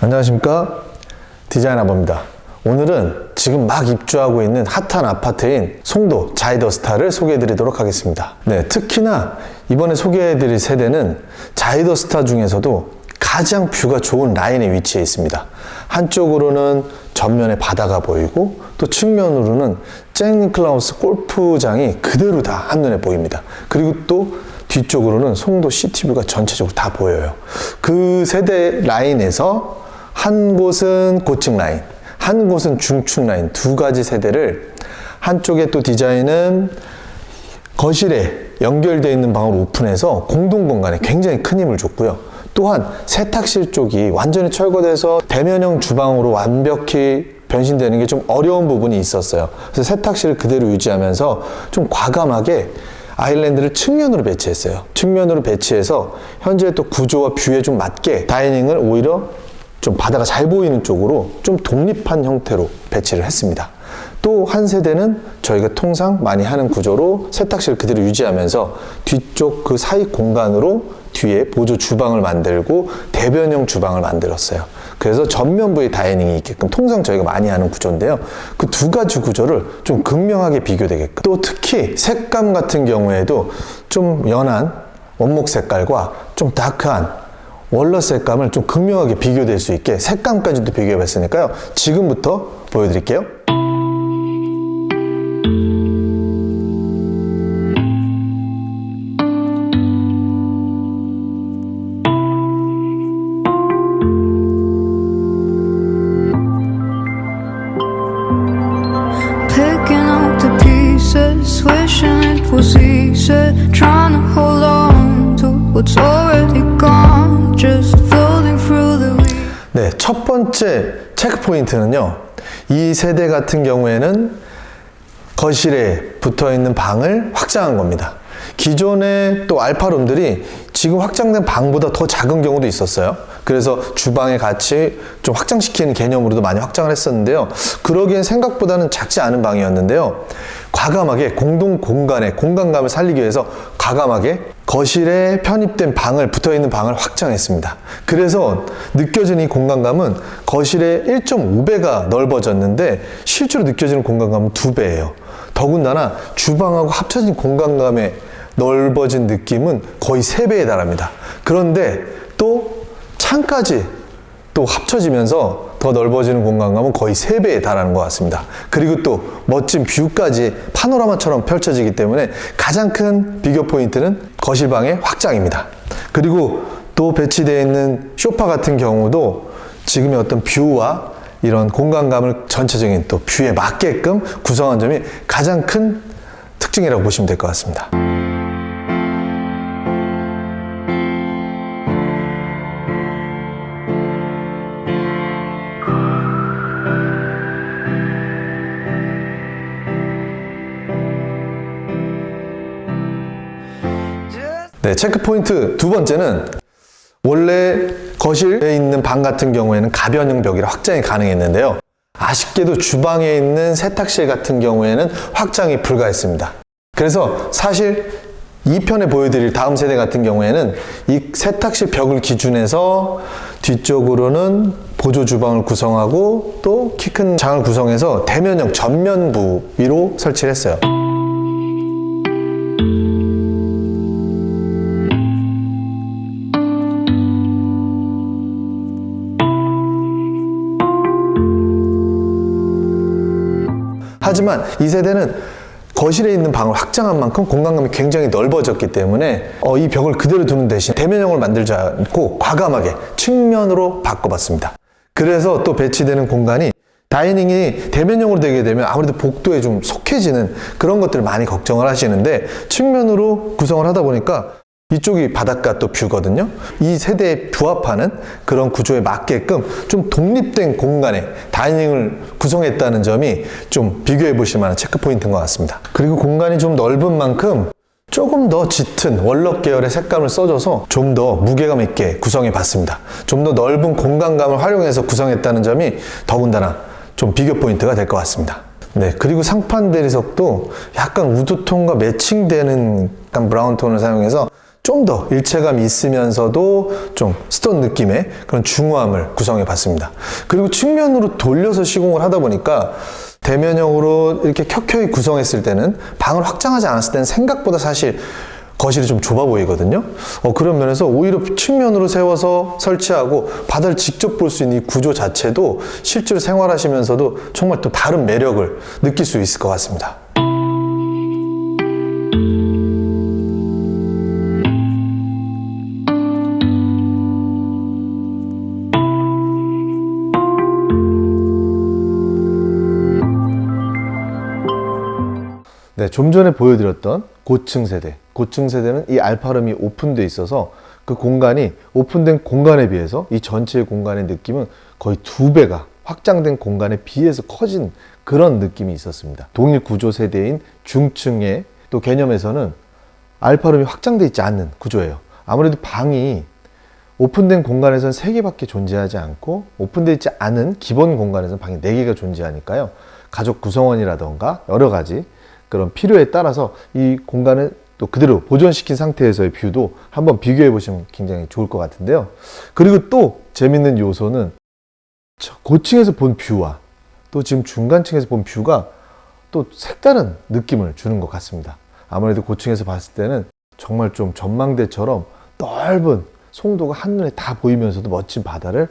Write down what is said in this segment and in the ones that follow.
안녕하십니까, 디자인아버입니다. 오늘은 지금 막 입주하고 있는 핫한 아파트인 송도 자이더스타를 소개해 드리도록 하겠습니다. 특히나 이번에 소개해 드릴 세대는 자이더스타 중에서도 가장 뷰가 좋은 라인에 위치해 있습니다. 한쪽으로는 전면에 바다가 보이고 또 측면으로는 잭니클라우스 골프장이 그대로 다 한눈에 보입니다. 그리고 또 뒤쪽으로는 송도 시티뷰가 전체적으로 다 보여요. 그 세대 라인에서 한 곳은 고층 라인, 한 곳은 중층 라인, 두 가지 세대를 한쪽에 또 디자인은 거실에 연결되어 있는 방으로 오픈해서 공동 공간에 굉장히 큰 힘을 줬고요. 또한 세탁실 쪽이 완전히 철거돼서 대면형 주방으로 완벽히 변신되는 게 좀 어려운 부분이 있었어요. 그래서 세탁실을 그대로 유지하면서 좀 과감하게 아일랜드를 측면으로 배치했어요. 측면으로 배치해서 현재 또 구조와 뷰에 좀 맞게 다이닝을 오히려 좀 바다가 잘 보이는 쪽으로 좀 독립한 형태로 배치를 했습니다. 또 한 세대는 저희가 통상 많이 하는 구조로 세탁실을 그대로 유지하면서 뒤쪽 그 사이 공간으로 뒤에 보조 주방을 만들고 대변형 주방을 만들었어요. 그래서 전면부에 다이닝이 있게끔 통상 저희가 많이 하는 구조인데요. 그 두 가지 구조를 좀 극명하게 비교되게끔, 또 특히 색감 같은 경우에도 좀 연한 원목 색깔과 좀 다크한 월넛 색감을 좀 극명하게 비교될 수 있게 색감까지도 비교해 봤으니까요. 지금부터 보여드릴게요. Wishing it was easy, trying to hold on to what's already gone, just floating through the weeds. 첫 번째 체크 포인트는요, 이 세대 같은 경우에는 거실에 붙어 있는 방을 확장한 겁니다. 기존의 또 알파룸들이 지금 확장된 방보다 더 작은 경우도 있었어요. 그래서 주방에 같이 좀 확장시키는 개념으로도 많이 확장을 했었는데요. 그러기엔 생각보다는 작지 않은 방이었는데요. 과감하게 공동 공간의 공간감을 살리기 위해서 과감하게 거실에 편입된 방을, 붙어있는 방을 확장했습니다. 그래서 느껴지는 이 공간감은 거실의 1.5배가 넓어졌는데 실제로 느껴지는 공간감은 2배예요. 더군다나 주방하고 합쳐진 공간감의 넓어진 느낌은 거의 3배에 달합니다. 그런데 또 창까지 또 합쳐지면서 더 넓어지는 공간감은 거의 3배에 달하는 것 같습니다. 그리고 또 멋진 뷰까지 파노라마처럼 펼쳐지기 때문에 가장 큰 비교 포인트는 거실방의 확장입니다. 그리고 또 배치되어 있는 소파 같은 경우도 지금의 어떤 뷰와 이런 공간감을 전체적인 또 뷰에 맞게끔 구성한 점이 가장 큰 특징이라고 보시면 될 것 같습니다. 체크 포인트 두 번째는 원래 거실에 있는 방 같은 경우에는 가변형 벽이라 확장이 가능했는데요. 아쉽게도 주방에 있는 세탁실 같은 경우에는 확장이 불가했습니다. 그래서 사실 2편에 보여드릴 다음 세대 같은 경우에는 이 세탁실 벽을 기준해서 뒤쪽으로는 보조 주방을 구성하고 또 키 큰 장을 구성해서 대면형 전면부 위로 설치를 했어요. 하지만 이 세대는 거실에 있는 방을 확장한 만큼 공간감이 굉장히 넓어졌기 때문에 이 벽을 그대로 두는 대신 대면형을 만들지 않고 과감하게 측면으로 바꿔봤습니다. 그래서 또 배치되는 공간이 다이닝이 대면형으로 되게 되면 아무래도 복도에 좀 속해지는 그런 것들을 많이 걱정을 하시는데 측면으로 구성을 하다 보니까 이쪽이 바닷가 또 뷰거든요. 이 세대에 부합하는 그런 구조에 맞게끔 좀 독립된 공간에 다이닝을 구성했다는 점이 좀 비교해 보실 만한 체크 포인트인 것 같습니다. 그리고 공간이 좀 넓은 만큼 조금 더 짙은 월넛 계열의 색감을 써줘서 좀 더 무게감 있게 구성해 봤습니다. 좀 더 넓은 공간감을 활용해서 구성했다는 점이 더군다나 좀 비교 포인트가 될 것 같습니다. 그리고 상판 대리석도 약간 우드톤과 매칭되는 약간 브라운 톤을 사용해서 좀 더 일체감이 있으면서도 좀 스톤 느낌의 그런 중후함을 구성해 봤습니다. 그리고 측면으로 돌려서 시공을 하다 보니까 대면형으로 이렇게 켜켜이 구성했을 때는, 방을 확장하지 않았을 때는 생각보다 사실 거실이 좀 좁아 보이거든요. 그런 면에서 오히려 측면으로 세워서 설치하고 바다를 직접 볼 수 있는 이 구조 자체도 실제로 생활하시면서도 정말 또 다른 매력을 느낄 수 있을 것 같습니다. 네, 좀 전에 보여드렸던 고층 세대. 고층 세대는 이 알파룸이 오픈되어 있어서 그 공간이 오픈된 공간에 비해서 이 전체의 공간의 느낌은 거의 2배가 확장된 공간에 비해서 커진 그런 느낌이 있었습니다. 동일 구조 세대인 중층의 또 개념에서는 알파룸이 확장되어 있지 않는 구조예요. 아무래도 방이 오픈된 공간에서는 3개밖에 존재하지 않고 오픈되어 있지 않은 기본 공간에서는 방이 4개가 존재하니까요. 가족 구성원이라던가 여러 가지 그런 필요에 따라서 이 공간을 또 그대로 보존시킨 상태에서의 뷰도 한번 비교해 보시면 굉장히 좋을 것 같은데요. 그리고 또 재밌는 요소는 고층에서 본 뷰와 또 지금 중간층에서 본 뷰가 또 색다른 느낌을 주는 것 같습니다. 아무래도 고층에서 봤을 때는 정말 좀 전망대처럼 넓은 송도가 한눈에 다 보이면서도 멋진 바다를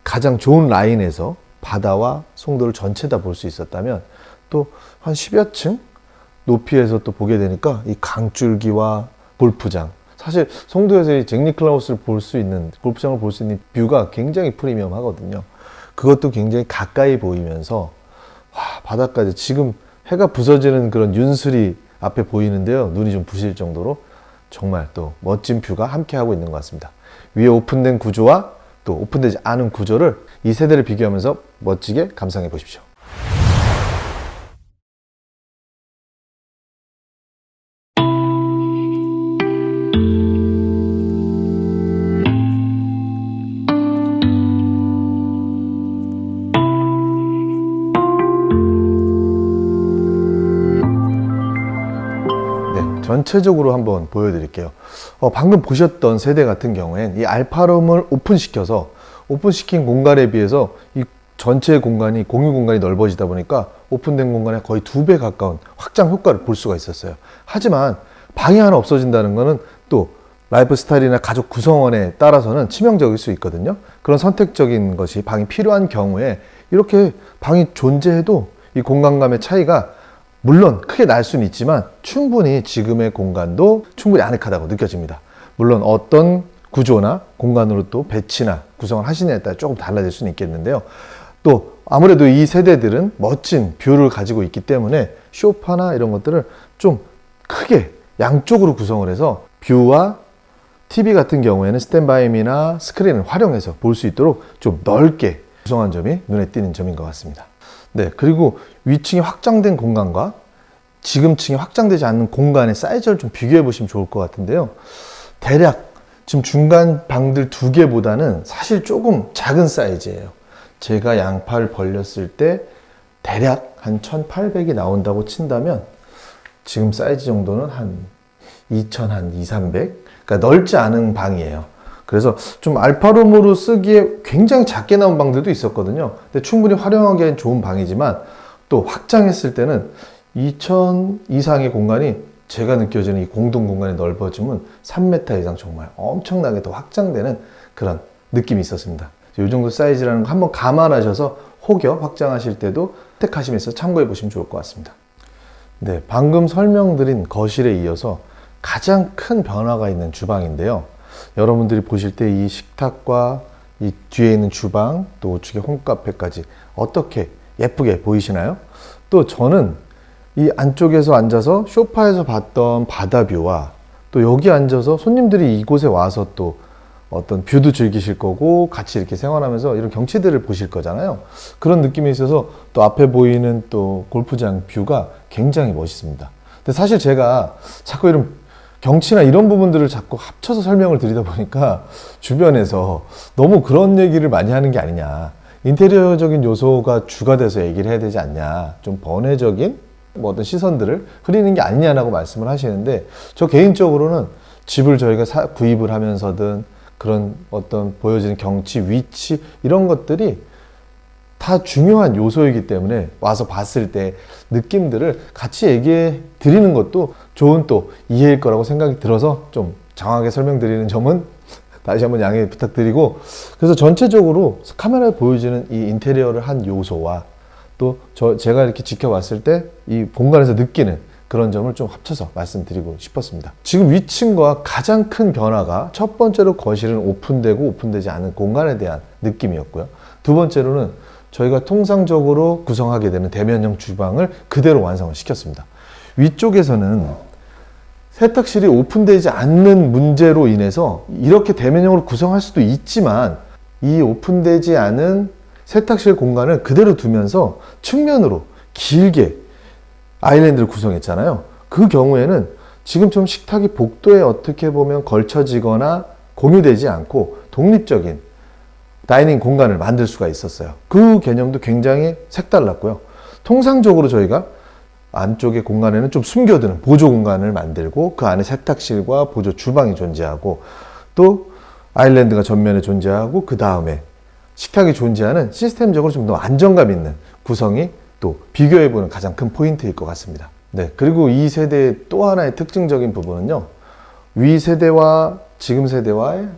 가장 좋은 라인에서 바다와 송도를 전체 다 볼 수 있었다면, 또 한 10여 층 높이에서 또 보게 되니까 이 강줄기와 골프장, 사실 송도에서 이 잭 니클라우스를 볼 수 있는, 골프장을 볼 수 있는 뷰가 굉장히 프리미엄 하거든요. 그것도 굉장히 가까이 보이면서 바다까지, 지금 해가 부서지는 그런 윤슬이 앞에 보이는데요, 눈이 좀 부실 정도로 정말 또 멋진 뷰가 함께 하고 있는 것 같습니다. 위에 오픈된 구조와 또 오픈되지 않은 구조를, 이 세대를 비교하면서 멋지게 감상해 보십시오. 전체적으로 한번 보여드릴게요. 방금 보셨던 세대 같은 경우엔 이 알파룸을 오픈시킨 공간에 비해서 이 전체 공간이, 공유 공간이 넓어지다 보니까 오픈된 공간에 거의 2배 가까운 확장 효과를 볼 수가 있었어요. 하지만 방이 하나 없어진다는 것은 또 라이프 스타일이나 가족 구성원에 따라서는 치명적일 수 있거든요. 그런 선택적인 것이, 방이 필요한 경우에 이렇게 방이 존재해도 이 공간감의 차이가 물론 크게 날 수는 있지만 충분히 지금의 공간도 충분히 아늑하다고 느껴집니다. 물론 어떤 구조나 공간으로 또 배치나 구성을 하시느냐에 따라 조금 달라질 수는 있겠는데요. 또 아무래도 이 세대들은 멋진 뷰를 가지고 있기 때문에 소파나 이런 것들을 좀 크게 양쪽으로 구성을 해서 뷰와 TV 같은 경우에는 스탠바이미나 스크린을 활용해서 볼 수 있도록 좀 넓게 구성한 점이 눈에 띄는 점인 것 같습니다. 네, 그리고 위층이 확장된 공간과 지금 층이 확장되지 않는 공간의 사이즈를 좀 비교해 보시면 좋을 것 같은데요. 대략 지금 중간 방들 2개보다는 사실 조금 작은 사이즈예요. 제가 양팔을 벌렸을 때 대략 한 1800이 나온다고 친다면 지금 사이즈 정도는 한 2000, 한 2, 300? 그러니까 넓지 않은 방이에요. 그래서 좀 알파룸으로 쓰기에 굉장히 작게 나온 방들도 있었거든요. 근데 충분히 활용하기엔 좋은 방이지만 또 확장했을 때는 2000 이상의 공간이, 제가 느껴지는 이 공동 공간의 넓어짐은 3m 이상 정말 엄청나게 더 확장되는 그런 느낌이 있었습니다. 이 정도 사이즈라는 거 한번 감안하셔서 혹여 확장하실 때도 택하시면서 참고해 보시면 좋을 것 같습니다. 네, 방금 설명드린 거실에 이어서 가장 큰 변화가 있는 주방인데요. 여러분들이 보실 때 이 식탁과 이 뒤에 있는 주방, 또 우측에 홈카페까지 어떻게 예쁘게 보이시나요? 또 저는 이 안쪽에서 앉아서 소파에서 봤던 바다뷰와 또 여기 앉아서 손님들이 이곳에 와서 또 어떤 뷰도 즐기실 거고 같이 이렇게 생활하면서 이런 경치들을 보실 거잖아요. 그런 느낌이 있어서 또 앞에 보이는 또 골프장 뷰가 굉장히 멋있습니다. 근데 사실 제가 자꾸 이런 경치나 이런 부분들을 자꾸 합쳐서 설명을 드리다 보니까 주변에서 너무 그런 얘기를 많이 하는 게 아니냐, 인테리어적인 요소가 주가 돼서 얘기를 해야 되지 않냐, 좀 번외적인 어떤 시선들을 흐리는 게 아니냐라고 말씀을 하시는데, 저 개인적으로는 집을 저희가 구입을 하면서든 그런 어떤 보여지는 경치, 위치 이런 것들이 다 중요한 요소이기 때문에 와서 봤을 때 느낌들을 같이 얘기해 드리는 것도 좋은 또 이해일 거라고 생각이 들어서 좀 장황하게 설명드리는 점은 다시 한번 양해 부탁드리고, 그래서 전체적으로 카메라에 보여지는 이 인테리어를 한 요소와 또 제가 이렇게 지켜봤을 때 이 공간에서 느끼는 그런 점을 좀 합쳐서 말씀드리고 싶었습니다. 지금 위층과 가장 큰 변화가 첫 번째로 거실은 오픈되고 오픈되지 않은 공간에 대한 느낌이었고요. 두 번째로는 저희가 통상적으로 구성하게 되는 대면형 주방을 그대로 완성을 시켰습니다. 위쪽에서는 세탁실이 오픈되지 않는 문제로 인해서 이렇게 대면형으로 구성할 수도 있지만 이 오픈되지 않은 세탁실 공간을 그대로 두면서 측면으로 길게 아일랜드를 구성했잖아요. 그 경우에는 지금처럼 식탁이 복도에 어떻게 보면 걸쳐지거나 공유되지 않고 독립적인 다이닝 공간을 만들 수가 있었어요. 그 개념도 굉장히 색달랐고요. 통상적으로 저희가 안쪽의 공간에는 좀 숨겨두는 보조 공간을 만들고 그 안에 세탁실과 보조 주방이 존재하고 또 아일랜드가 전면에 존재하고 그 다음에 식탁이 존재하는 시스템적으로 좀 더 안정감 있는 구성이 또 비교해보는 가장 큰 포인트일 것 같습니다. 네, 그리고 이 세대의 또 하나의 특징적인 부분은요, 위 세대와 지금 세대와의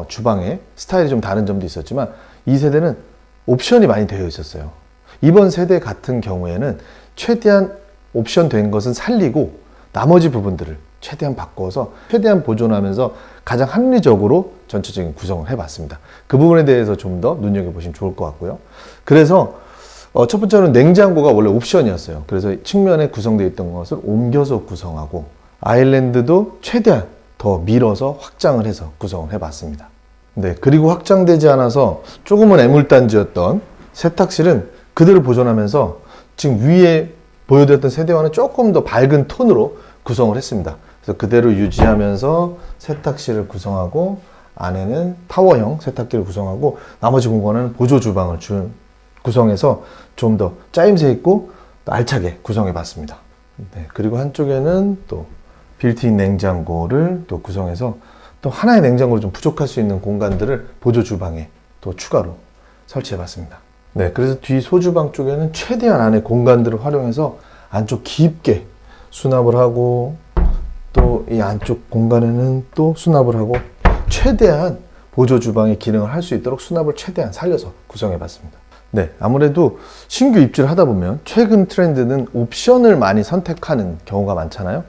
주방의 스타일이 좀 다른 점도 있었지만 이 세대는 옵션이 많이 되어 있었어요. 이번 세대 같은 경우에는 최대한 옵션 된 것은 살리고 나머지 부분들을 최대한 바꿔서 최대한 보존하면서 가장 합리적으로 전체적인 구성을 해봤습니다. 그 부분에 대해서 좀 더 눈여겨보시면 좋을 것 같고요. 그래서 첫 번째로는 냉장고가 원래 옵션이었어요. 그래서 측면에 구성되어 있던 것을 옮겨서 구성하고 아일랜드도 최대한 더 밀어서 확장을 해서 구성을 해봤습니다. 네, 그리고 확장되지 않아서 조금은 애물단지였던 세탁실은 그대로 보존하면서 지금 위에 보여드렸던 세대와는 조금 더 밝은 톤으로 구성을 했습니다. 그래서 그대로 유지하면서 세탁실을 구성하고 안에는 타워형 세탁기를 구성하고 나머지 공간은 보조 주방을 구성해서 좀 더 짜임새 있고 알차게 구성해 봤습니다. 네, 그리고 한쪽에는 또 빌트인 냉장고를 또 구성해서 또 하나의 냉장고로 좀 부족할 수 있는 공간들을 보조 주방에 또 추가로 설치해 봤습니다. 네, 그래서 뒤 소주방 쪽에는 최대한 안에 공간들을 활용해서 안쪽 깊게 수납을 하고 또 이 안쪽 공간에는 또 수납을 하고 최대한 보조 주방의 기능을 할 수 있도록 수납을 최대한 살려서 구성해 봤습니다. 네, 아무래도 신규 입주를 하다 보면 최근 트렌드는 옵션을 많이 선택하는 경우가 많잖아요.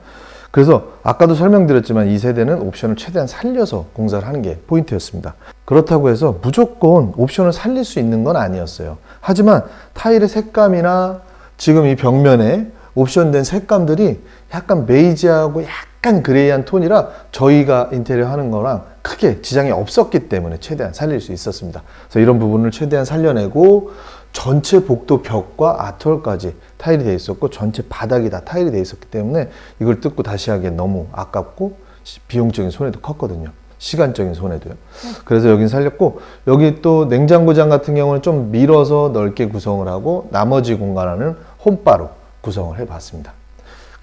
그래서 아까도 설명드렸지만 이 세대는 옵션을 최대한 살려서 공사를 하는 게 포인트였습니다. 그렇다고 해서 무조건 옵션을 살릴 수 있는 건 아니었어요. 하지만 타일의 색감이나 지금 이 벽면에 옵션된 색감들이 약간 베이지하고 약간 그레이한 톤이라 저희가 인테리어 하는 거랑 크게 지장이 없었기 때문에 최대한 살릴 수 있었습니다. 그래서 이런 부분을 최대한 살려내고 전체 복도 벽과 아트월까지 타일이 되어 있었고 전체 바닥이 다 타일이 되어 있었기 때문에 이걸 뜯고 다시 하기엔 너무 아깝고 비용적인 손해도 컸거든요. 시간적인 손해도요. 그래서 여긴 살렸고 여기 또 냉장고장 같은 경우는 좀 밀어서 넓게 구성을 하고 나머지 공간은 홈바로 구성을 해봤습니다.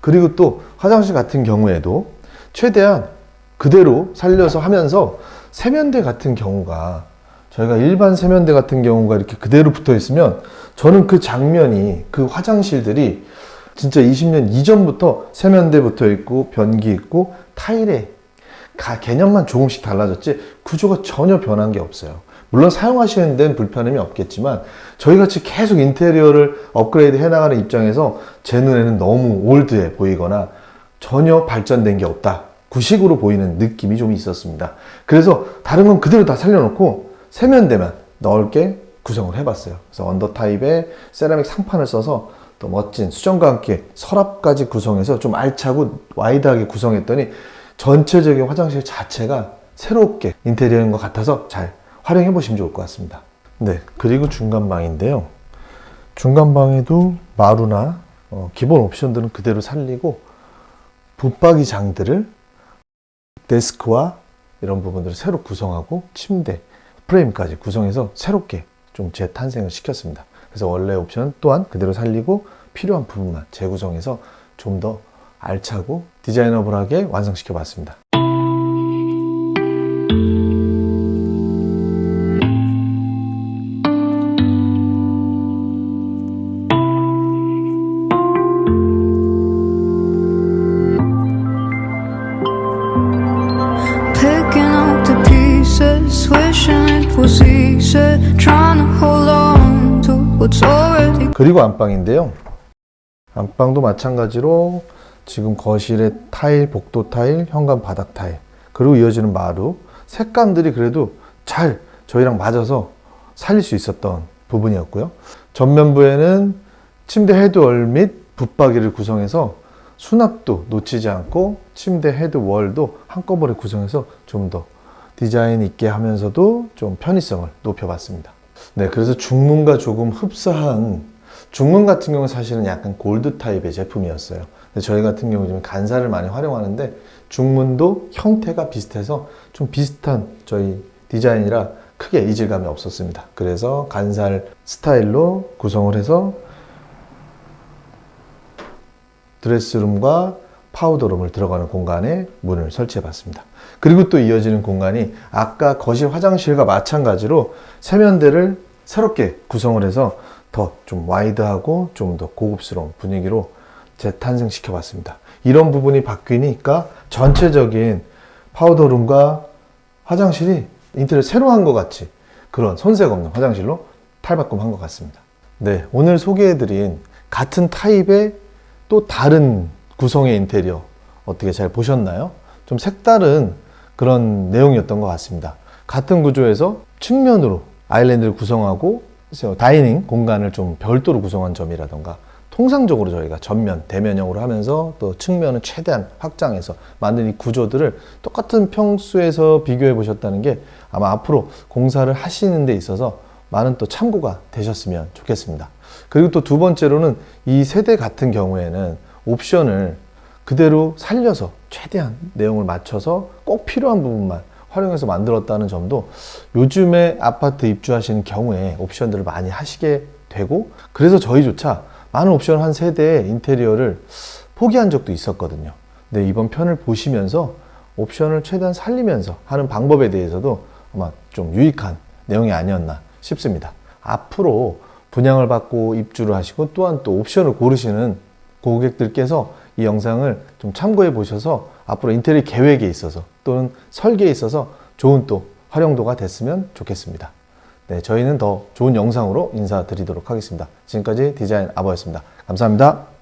그리고 또 화장실 같은 경우에도 최대한 그대로 살려서 하면서 세면대 같은 경우가 저희가 일반 세면대 같은 경우가 이렇게 그대로 붙어 있으면 저는 그 장면이 그 화장실들이 진짜 20년 이전부터 세면대 붙어 있고 변기 있고 타일에 개념만 조금씩 달라졌지 구조가 전혀 변한 게 없어요. 물론 사용하시는 데는 불편함이 없겠지만 저희같이 계속 인테리어를 업그레이드 해나가는 입장에서 제 눈에는 너무 올드해 보이거나 전혀 발전된 게 없다, 구식으로 보이는 느낌이 좀 있었습니다. 그래서 다른 건 그대로 다 살려놓고 세면대만 넓게 구성을 해봤어요. 그래서 언더 타입의 세라믹 상판을 써서 또 멋진 수정과 함께 서랍까지 구성해서 좀 알차고 와이드하게 구성했더니 전체적인 화장실 자체가 새롭게 인테리어인 것 같아서 잘 활용해 보시면 좋을 것 같습니다. 네, 그리고 중간방인데요. 중간방에도 마루나 기본 옵션들은 그대로 살리고 붙박이 장들을 데스크와 이런 부분들을 새로 구성하고 침대, 프레임까지 구성해서 새롭게 좀 재탄생을 시켰습니다. 그래서 원래 옵션 또한 그대로 살리고 필요한 부분만 재구성해서 좀 더 알차고 디자이너블하게 완성시켜 봤습니다. possessed, trying to hold on to what's already. 그리고 안방인데요. 안방도 마찬가지로 지금 거실에 타일, 복도 타일, 현관 바닥 타일, 그리고 이어지는 마루, 색감들이 그래도 잘 저희랑 맞아서 살릴 수 있었던 부분이었고요. 전면부에는 침대 헤드월 및 붙박이를 구성해서 수납도 놓치지 않고 침대 헤드월도 한꺼번에 구성해서 좀 더 디자인 있게 하면서도 좀 편의성을 높여봤습니다. 네, 그래서 중문과 조금 흡사한, 중문 같은 경우는 사실은 약간 골드 타입의 제품이었어요. 근데 저희 같은 경우 좀 간살을 많이 활용하는데 중문도 형태가 비슷해서 좀 비슷한 저희 디자인이라 크게 이질감이 없었습니다. 그래서 간살 스타일로 구성을 해서 드레스룸과 파우더룸을 들어가는 공간에 문을 설치해 봤습니다. 그리고 또 이어지는 공간이 아까 거실 화장실과 마찬가지로 세면대를 새롭게 구성을 해서 더 좀 와이드하고 좀 더 고급스러운 분위기로 재탄생시켜 봤습니다. 이런 부분이 바뀌니까 전체적인 파우더룸과 화장실이 인테리어 새로 한 것 같이 그런 손색 없는 화장실로 탈바꿈한 것 같습니다. 네, 오늘 소개해드린 같은 타입의 또 다른 구성의 인테리어 어떻게 잘 보셨나요? 좀 색다른 그런 내용이었던 것 같습니다. 같은 구조에서 측면으로 아일랜드를 구성하고 다이닝 공간을 좀 별도로 구성한 점이라던가, 통상적으로 저희가 전면, 대면형으로 하면서 또 측면은 최대한 확장해서 만든 이 구조들을 똑같은 평수에서 비교해 보셨다는 게 아마 앞으로 공사를 하시는 데 있어서 많은 또 참고가 되셨으면 좋겠습니다. 그리고 또 두 번째로는 이 세대 같은 경우에는 옵션을 그대로 살려서 최대한 내용을 맞춰서 꼭 필요한 부분만 활용해서 만들었다는 점도 요즘에 아파트 입주하시는 경우에 옵션들을 많이 하시게 되고, 그래서 저희조차 많은 옵션 한 세대의 인테리어를 포기한 적도 있었거든요. 근데 이번 편을 보시면서 옵션을 최대한 살리면서 하는 방법에 대해서도 아마 좀 유익한 내용이 아니었나 싶습니다. 앞으로 분양을 받고 입주를 하시고 또한 또 옵션을 고르시는 고객들께서 이 영상을 좀 참고해 보셔서 앞으로 인테리어 계획에 있어서 또는 설계에 있어서 좋은 또 활용도가 됐으면 좋겠습니다. 네, 저희는 더 좋은 영상으로 인사드리도록 하겠습니다. 지금까지 디자인 아버였습니다. 감사합니다.